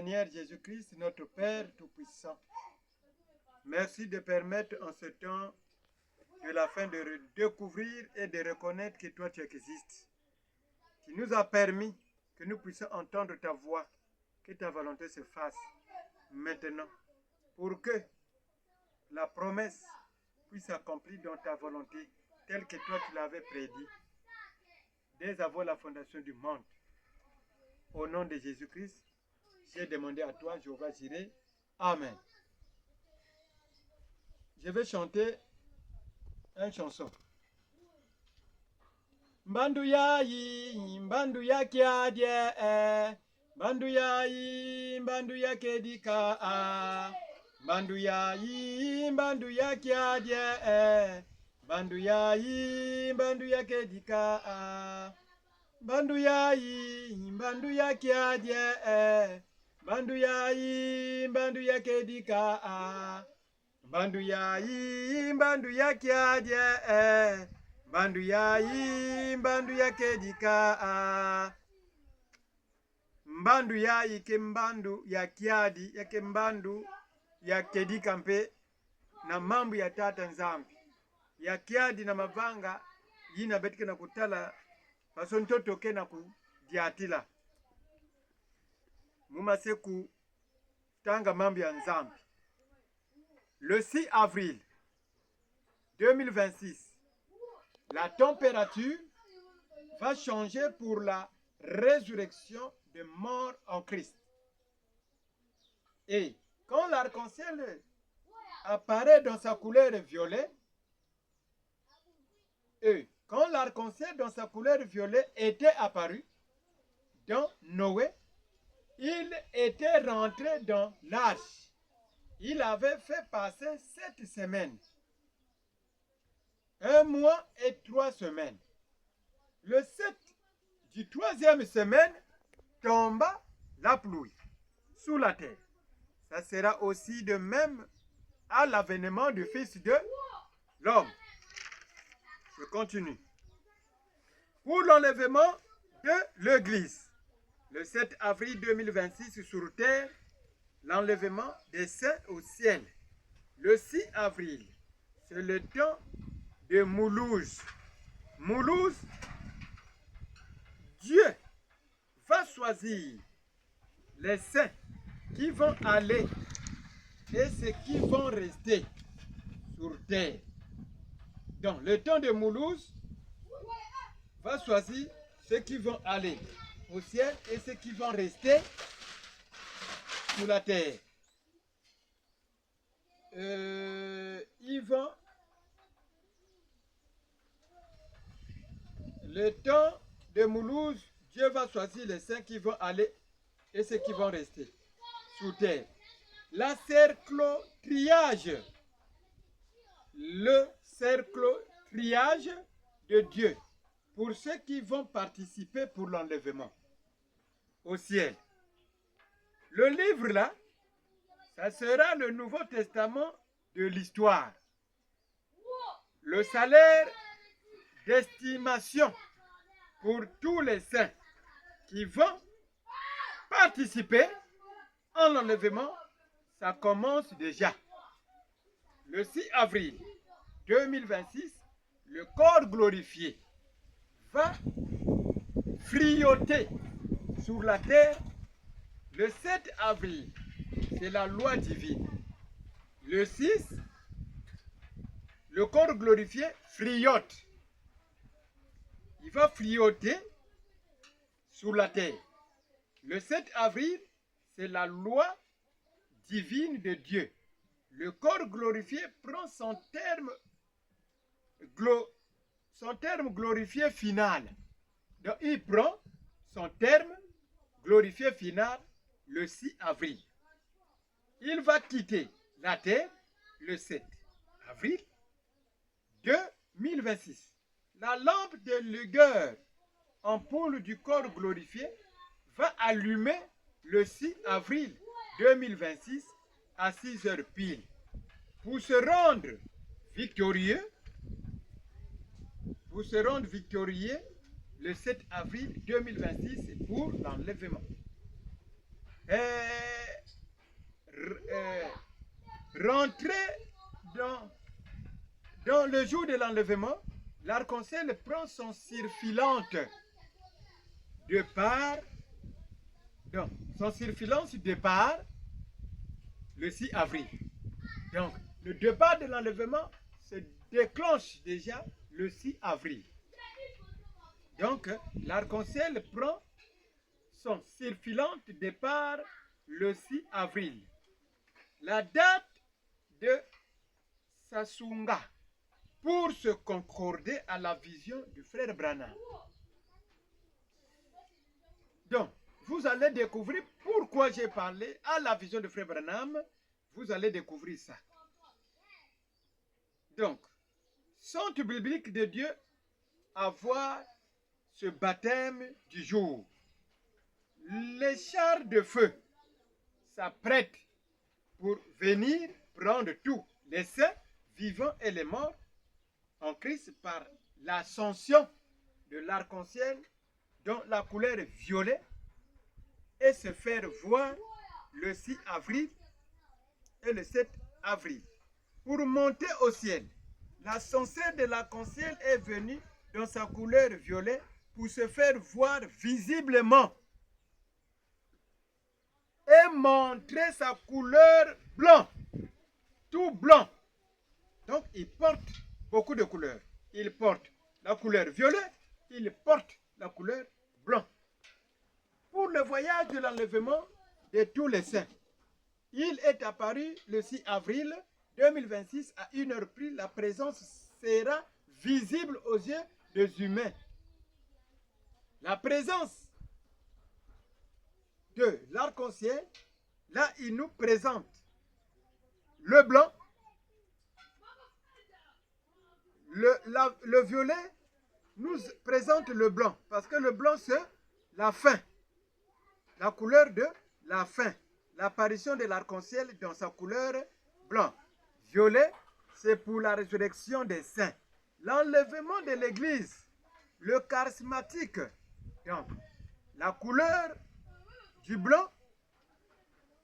Seigneur Jésus-Christ, notre Père Tout-Puissant, merci de permettre en ce temps de la fin de découvrir et de reconnaître que toi tu existes. Tu nous as permis que nous puissions entendre ta voix, que ta volonté se fasse maintenant, pour que la promesse puisse s'accomplir dans ta volonté, telle que toi tu l'avais prédit, dès avant la fondation du monde. Au nom de Jésus-Christ, j'ai demandé à toi, Jéhovah Jireh. Amen. Je vais chanter une chanson. Mbandu yayi, mbandu ya kiadie, mbandu yayi, mbandu ya kedika, mbandu yayi, mbandu ya kiadie, mbandu yayi, mbandu ya kedika, mbandu yayi, mbandu ya kiadie, mbandu yayi, mbandu ya kedika, mbandu yayi, mbandu ya kiadie, mbandu yayi, mbandu ya kedika, mbandu yayi ke mbandu ya kiadi yake mbandu ya kedika mpe na mambu ya tata nzambi ya kiadi na mavanga yina betike na kutala pasontoto ke na kudiatila mumaseku tanga mambu ya nzambi. Le 6 avril 2026, la température va changer pour la résurrection des morts en Christ. Et quand l'arc-en-ciel apparaît dans sa couleur violet, quand l'arc-en-ciel dans sa couleur violet était apparu dans Noé, il était rentré dans l'arche. Il avait fait passer 7 semaines, 1 mois et 3 semaines. Le 7 du 3e semaine tomba la pluie sous la terre. Ça sera aussi de même à l'avènement du Fils de l'homme. Je continue. Pour l'enlèvement de l'Église, le 7 avril 2026 sur terre, l'enlèvement des saints au ciel. Le 6 avril, c'est le temps de Moulouse. Moulouse, Dieu va choisir les saints qui vont aller et ceux qui vont rester sur terre. Donc, le temps de Moulouse va choisir ceux qui vont aller au ciel et ceux qui vont rester sur la terre. Le temps de Moulouse, Dieu va choisir les saints qui vont aller et ceux qui vont rester sur terre. La cerclo-triage, le cerclo-triage de Dieu pour ceux qui vont participer pour l'enlèvement au ciel. Le livre là, ça sera le Nouveau Testament de l'histoire. Le salaire d'estimation pour tous les saints qui vont participer en l'enlèvement, ça commence déjà. Le 6 avril 2026, le corps glorifié va frioter sur la terre. Le 7 avril, c'est la loi divine. Le 6, le corps glorifié friote. Il va frioter sur la terre. Le 7 avril, c'est la loi divine de Dieu. Le corps glorifié prend son terme glorifié final. Donc, il prend son terme glorifié final le 6 avril. Il va quitter la terre le 7 avril 2026. La lampe de lugueur, ampoule du corps glorifié, va allumer le 6 avril 2026 à 6 heures pile. Pour se rendre victorieux, le 7 avril 2026 pour l'enlèvement. rentrer dans le jour de l'enlèvement, l'arc-en-ciel prend son circulante de part, donc son circulance départ le 6 avril. Donc, le départ de l'enlèvement se déclenche déjà le 6 avril. Donc, l'arc-en-ciel prend son circulante départ le 6 avril. La date de Sasunga pour se concorder à la vision du frère Branham. Donc, vous allez découvrir pourquoi j'ai parlé à la vision du frère Branham. Vous allez découvrir ça. Donc, sont biblique de Dieu à voir ce baptême du jour. Les chars de feu s'apprêtent pour venir prendre tous les saints, vivants et les morts en Christ par l'ascension de l'arc-en-ciel dont la couleur est violet et se faire voir le 6 avril et le 7 avril. Pour monter au ciel, l'ascension de l'arc-en-ciel est venue dans sa couleur violet pour se faire voir visiblement et montrer sa couleur blanc, tout blanc. Donc, il porte beaucoup de couleurs. Il porte la couleur violet, il porte la couleur blanc. Pour le voyage de l'enlèvement de tous les saints, il est apparu le 6 avril 2026 à 1h prise. La présence sera visible aux yeux des humains. La présence de l'arc-en-ciel, là, il nous présente le blanc, le violet nous présente le blanc, parce que le blanc, c'est la fin, la couleur de la fin, l'apparition de l'arc-en-ciel dans sa couleur blanc. Violet, c'est pour la résurrection des saints. L'enlèvement de l'Église, le charismatique, donc la couleur du blanc,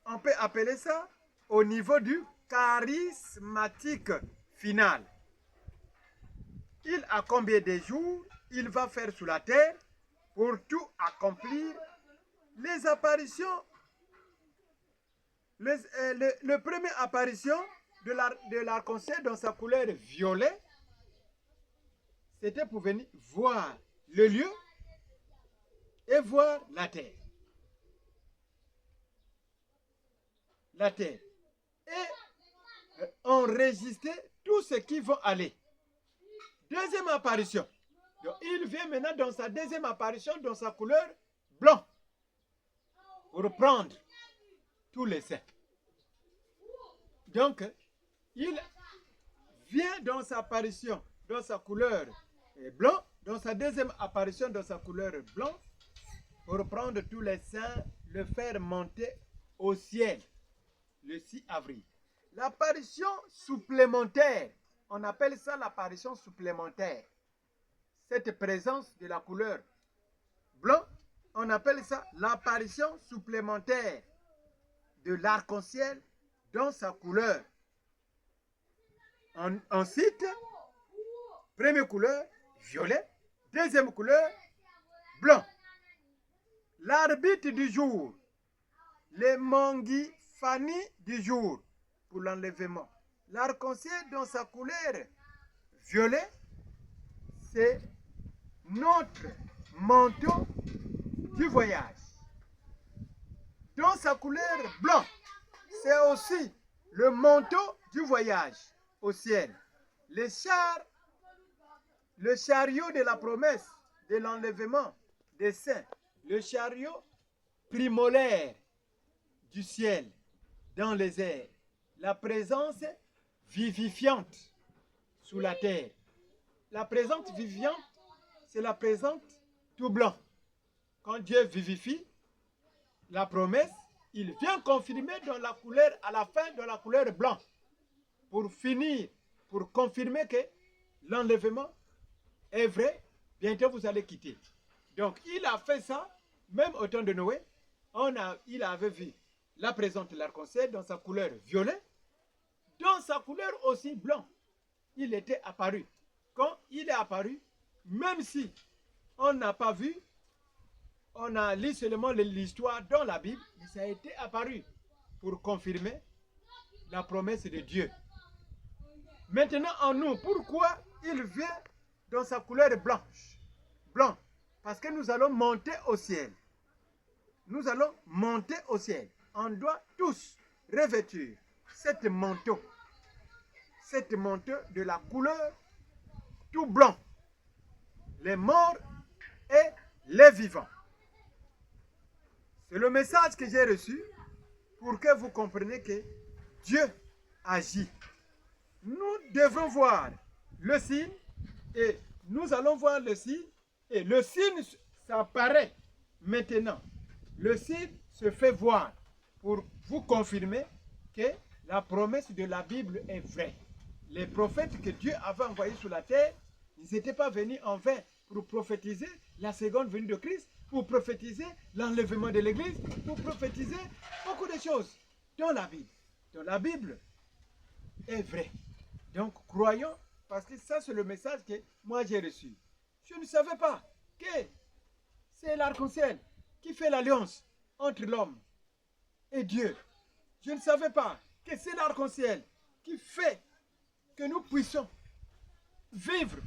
on peut appeler ça au niveau du charismatique final. Il a combien de jours il va faire sur la terre pour tout accomplir les apparitions. Le premier apparition de l'arc-en-ciel dans sa couleur violet, c'était pour venir voir le lieu et voir la terre. La terre. Et enregistrer tout ce qui va aller. Deuxième apparition. Donc, il vient maintenant dans sa deuxième apparition, dans sa couleur blanc, pour prendre tous les saints. Donc, il vient dans sa apparition, dans sa couleur blanc, dans sa deuxième apparition, dans sa couleur blanc, pour prendre tous les saints, le faire monter au ciel, le 6 avril. L'apparition supplémentaire, on appelle ça l'apparition supplémentaire. Cette présence de la couleur blanc, on appelle ça l'apparition supplémentaire de l'arc-en-ciel dans sa couleur. Ensuite, première couleur, violet. Deuxième couleur, blanc. L'arbitre du jour, les mangifani du jour pour l'enlèvement. L'arc-en-ciel dans sa couleur violet, c'est notre manteau du voyage. Dans sa couleur blanc, c'est aussi le manteau du voyage au ciel. Le chariot de la promesse, de l'enlèvement des saints, le chariot primolaire du ciel dans les airs, la présence vivifiante sous la terre. La présence vivifiante, c'est la présence tout blanc. Quand Dieu vivifie la promesse, il vient confirmer dans la couleur, à la fin de la couleur blanc, pour finir, pour confirmer que l'enlèvement est vrai, bientôt vous allez quitter. Donc il a fait ça, même au temps de Noé, il avait vu la présence de l'arc-en-ciel dans sa couleur violet. dans sa couleur aussi blanc, il était apparu. Quand il est apparu, même si on n'a pas vu, on a lu seulement l'histoire dans la Bible, mais ça a été apparu pour confirmer la promesse de Dieu. Maintenant en nous, pourquoi il vient dans sa couleur blanche? Blanc, parce que nous allons monter au ciel. Nous allons monter au ciel. On doit tous revêtir cette manteau de la couleur tout blanc. Les morts et les vivants. C'est le message que j'ai reçu pour que vous compreniez que Dieu agit. Nous devons voir le signe et nous allons voir le signe et le signe s'apparaît maintenant. Le signe se fait voir pour vous confirmer que la promesse de la Bible est vraie. Les prophètes que Dieu avait envoyés sur la terre, ils n'étaient pas venus en vain pour prophétiser la seconde venue de Christ, pour prophétiser l'enlèvement de l'Église, pour prophétiser beaucoup de choses dans la Bible. Donc la Bible est vraie. Donc croyons, parce que ça c'est le message que moi j'ai reçu. Je ne savais pas que c'est l'arc-en-ciel qui fait l'alliance entre l'homme et Dieu. Je ne savais pas que c'est l'arc-en-ciel qui fait que nous puissions vivre,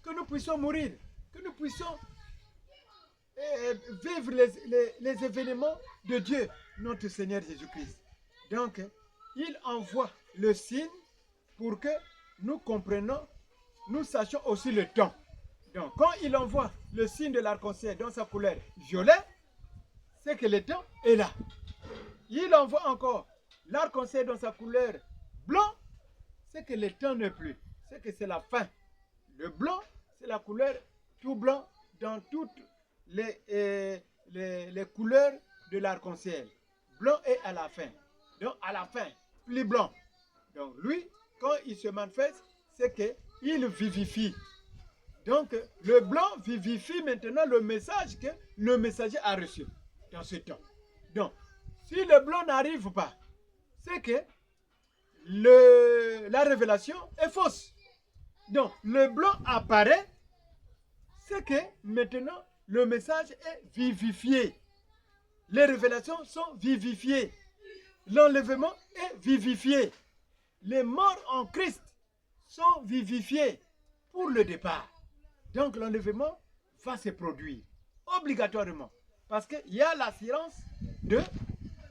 que nous puissions mourir, que nous puissions vivre les événements de Dieu, notre Seigneur Jésus-Christ. Donc, il envoie le signe pour que nous comprenions, nous sachions aussi le temps. Donc, quand il envoie le signe de l'arc-en-ciel dans sa couleur violet, c'est que le temps est là. Il envoie encore l'arc-en-ciel dans sa couleur blanc, c'est que le temps n'est plus. C'est que c'est la fin. Le blanc, c'est la couleur tout blanc dans toutes les couleurs de l'arc-en-ciel. Blanc est à la fin. Donc à la fin, plus blanc. Donc lui, quand il se manifeste, c'est qu'il vivifie. Donc le blanc vivifie maintenant le message que le messager a reçu dans ce temps. Donc, si le blanc n'arrive pas, c'est que la révélation est fausse. Donc, le blanc apparaît, c'est que maintenant, le message est vivifié. Les révélations sont vivifiées. L'enlèvement est vivifié. Les morts en Christ sont vivifiés pour le départ. Donc, l'enlèvement va se produire obligatoirement. Parce qu'il y a l'assurance de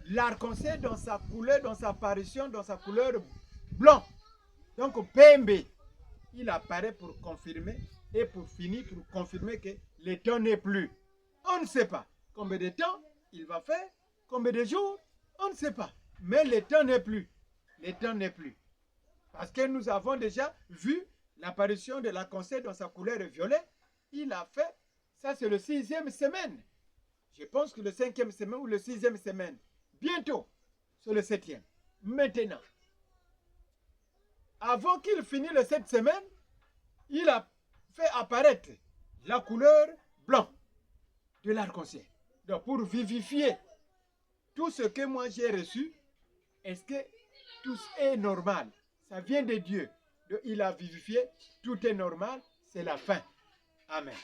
l'arc-en-ciel dans sa couleur, dans sa apparition, dans sa couleur blanc. Donc, PMB, il apparaît pour confirmer et pour finir, pour confirmer que le temps n'est plus. On ne sait pas combien de temps il va faire, combien de jours, on ne sait pas. Mais le temps n'est plus. Le temps n'est plus. Parce que nous avons déjà vu l'apparition de l'arc-en-ciel dans sa couleur violet. Il a fait, ça c'est le 6e semaine. Je pense que le 5e semaine ou le 6e semaine. Bientôt, c'est le 7e. Maintenant, avant qu'il finisse le 7e semaine, il a fait apparaître la couleur blanc de l'arc-en-ciel. Donc, pour vivifier tout ce que moi j'ai reçu, est-ce que tout est normal? Ça vient de Dieu. Donc, il a vivifié, tout est normal, c'est la fin. Amen.